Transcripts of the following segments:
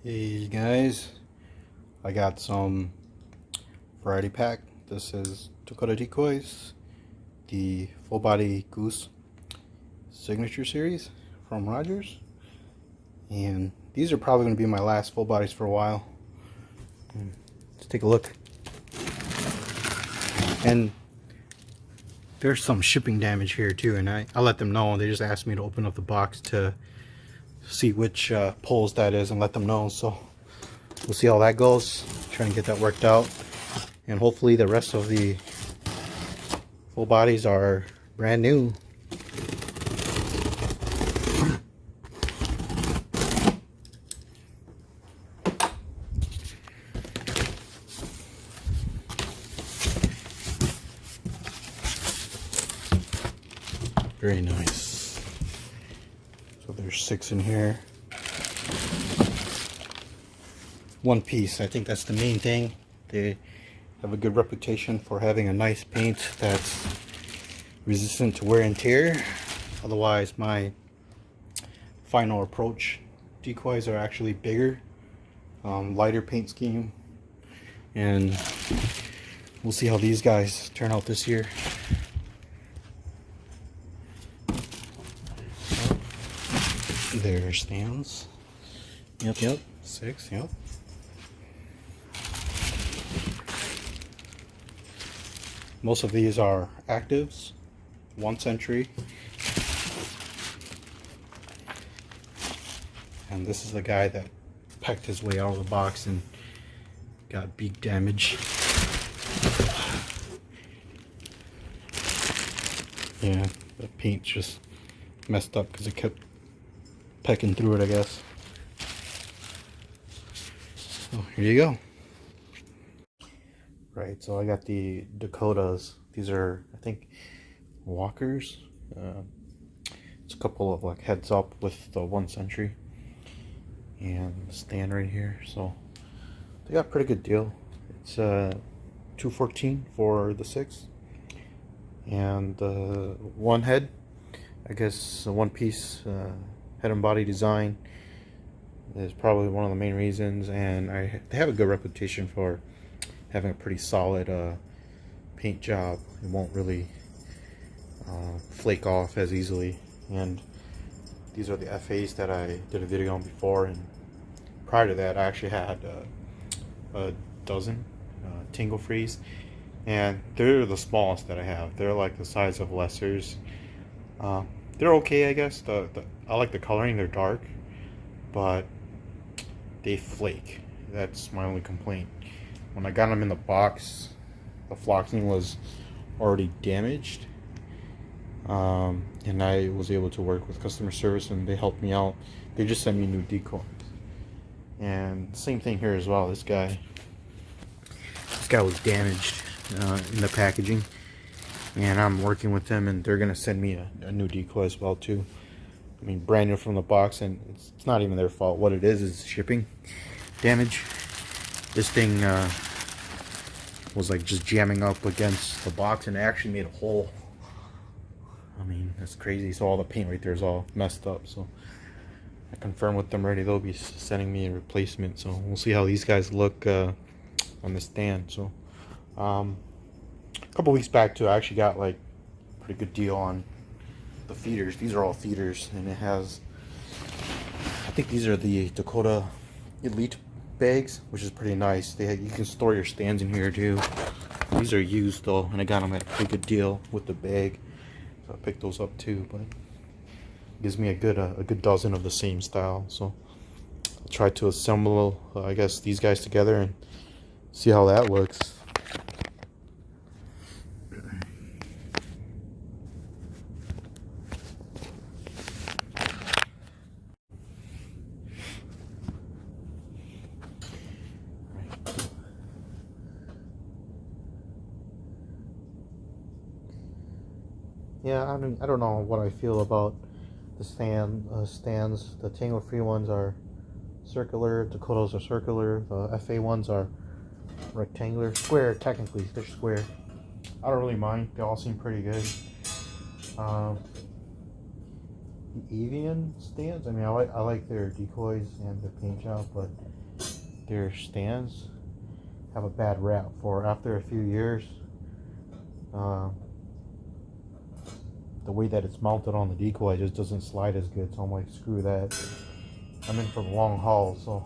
Hey guys, I got some variety pack. This is Dakota Decoys, the full body goose signature series from Rogers, and these are probably going to be my last full bodies for a while. Let's take a look. And there's some shipping damage here too, and I let them know. They just asked me to open up the box to see which poles that is and let them know. So we'll see how that goes. Trying to get that worked out, and hopefully the rest of the full bodies are brand new. Very nice. So there's 6 in here. One piece. I think that's the main thing. They have a good reputation for having a nice paint that's resistant to wear and tear. Otherwise, my final approach decoys are actually bigger, lighter paint scheme, and we'll see how these guys turn out this year. There stands. Yep. 6, yep. Most of these are actives, 1 century. And this is the guy that pecked his way out of the box and got beak damage. Yeah, the paint just messed up because it kept pecking through it, I guess. So here you go. Right, so I got the Dakotas. These are, I think, walkers. It's a couple of like heads up with the 1 century and the stand right here. So they got a pretty good deal. It's $214 for the 6, and one head, I guess, one piece head and body design is probably one of the main reasons, and they have a good reputation for having a pretty solid paint job. It won't really flake off as easily. And these are the FAs that I did a video on before, and prior to that I actually had a dozen Tingle Freeze, and they're the smallest that I have. They're like the size of lessers. They're okay, I guess. I like the coloring. They're dark, but they flake. That's my only complaint. When I got them in the box, the floxing was already damaged, and I was able to work with customer service, and they helped me out. They just sent me new decoys. And same thing here as well. This guy was damaged in the packaging, and I'm working with them, and they're gonna send me a new decoy as well too. I mean, brand new from the box, and it's not even their fault. What it is shipping damage. This thing was like just jamming up against the box, and it actually made a hole. I mean, that's crazy. So all the paint right there is all messed up. So I confirmed with them already. They'll be sending me a replacement. So we'll see how these guys look on the stand. So a couple weeks back too, I actually got like a pretty good deal on the feeders. These are all feeders, and it has, I think these are the Dakota Elite bags, which is pretty nice. You can store your stands in here too. These are used though, and I got them at a pretty good deal with the bag, so I picked those up too. But it gives me a good dozen of the same style. So I'll try to assemble I guess these guys together and see how that looks. Yeah, I don't know what I feel about the stands. The Tangle Free ones are circular, Dakotas are circular, the FA ones are rectangular, square technically, they're square. I don't really mind, they all seem pretty good. the avian stands. I mean, I like their decoys and their paint job, but their stands have a bad rap for after a few years. The way that it's mounted on the decoy just doesn't slide as good, so I'm like, screw that. I'm in for the long haul, so.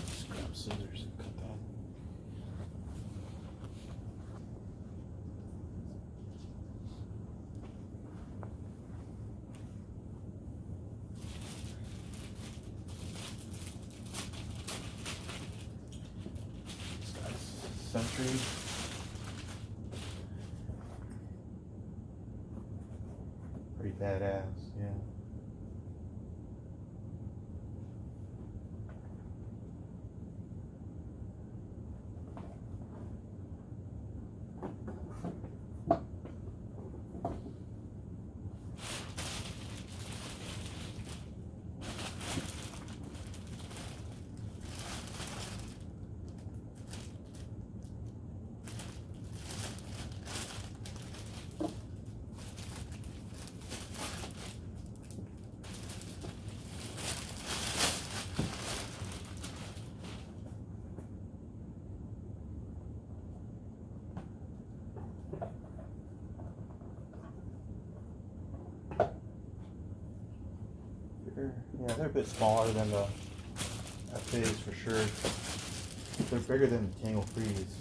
Just grab scissors and cut that. Century. Pretty badass, yeah. Yeah, they're a bit smaller than the FAs for sure. They're bigger than the Tangle Freeze.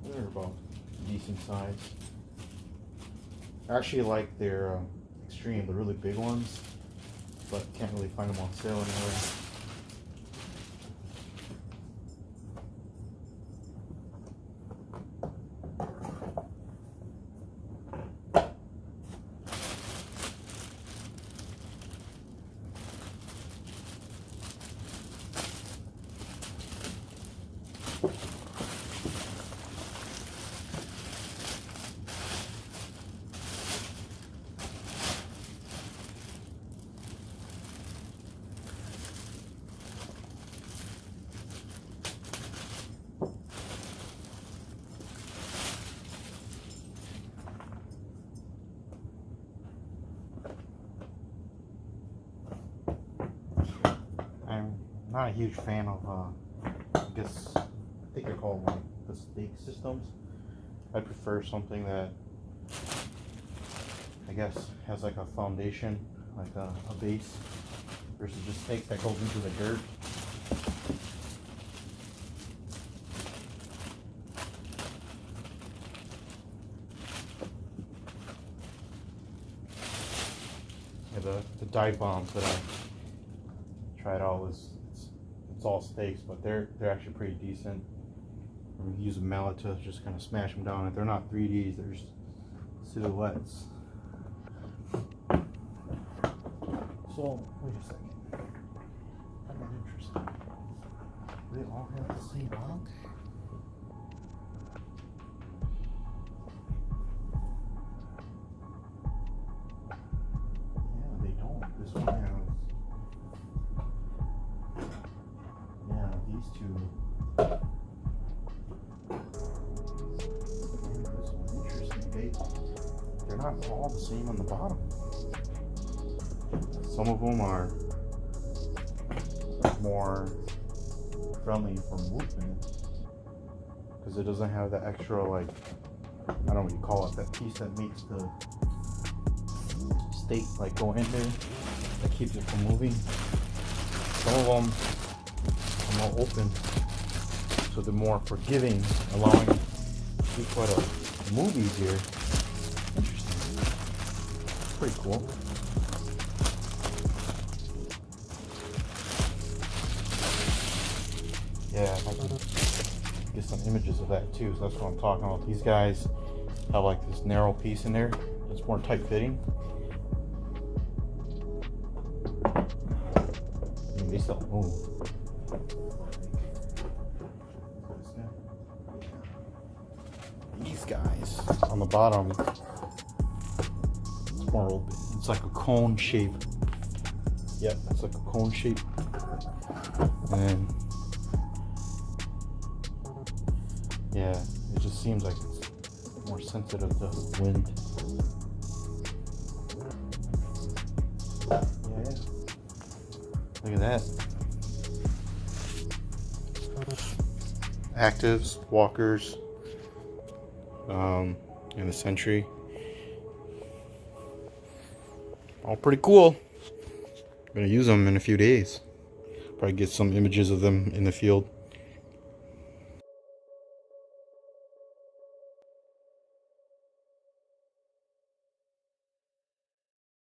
They're about decent size. I actually like their Extreme, the really big ones, but can't really find them on sale anywhere. I'm not a huge fan of, I think they're called like the stake systems. I prefer something that, I guess, has like a foundation, like a base, versus just stakes that goes into the dirt. Yeah, the dive bombs that I tried all it's all stakes, but they're actually pretty decent. I'm use a mallet to just kind of smash them down. If they're not 3Ds, they're just silhouettes. So wait a second. I find that interesting. Do they all have the same mount? Yeah, they don't. This one has. Yeah, these two. And this one, interesting. They're not all the same on the bottom. Some of them are more friendly for movement because it doesn't have the extra, like, I don't know what you call it, that piece that makes the stake like go in there that keeps it from moving. Some of them are more open, so they're more forgiving, allowing people to move easier. Interesting. Pretty cool. Yeah, I can get some images of that too, so that's what I'm talking about. These guys have like this narrow piece in there that's more tight fitting. I mean, they still move. These guys on the bottom, it's more open. It's like a cone shape Yep, it's like a cone shape. And yeah, it just seems like it's more sensitive to wind. Yeah, look at that. Actives, walkers, and the Sentry. All pretty cool. I'm gonna use them in a few days. Probably get some images of them in the field.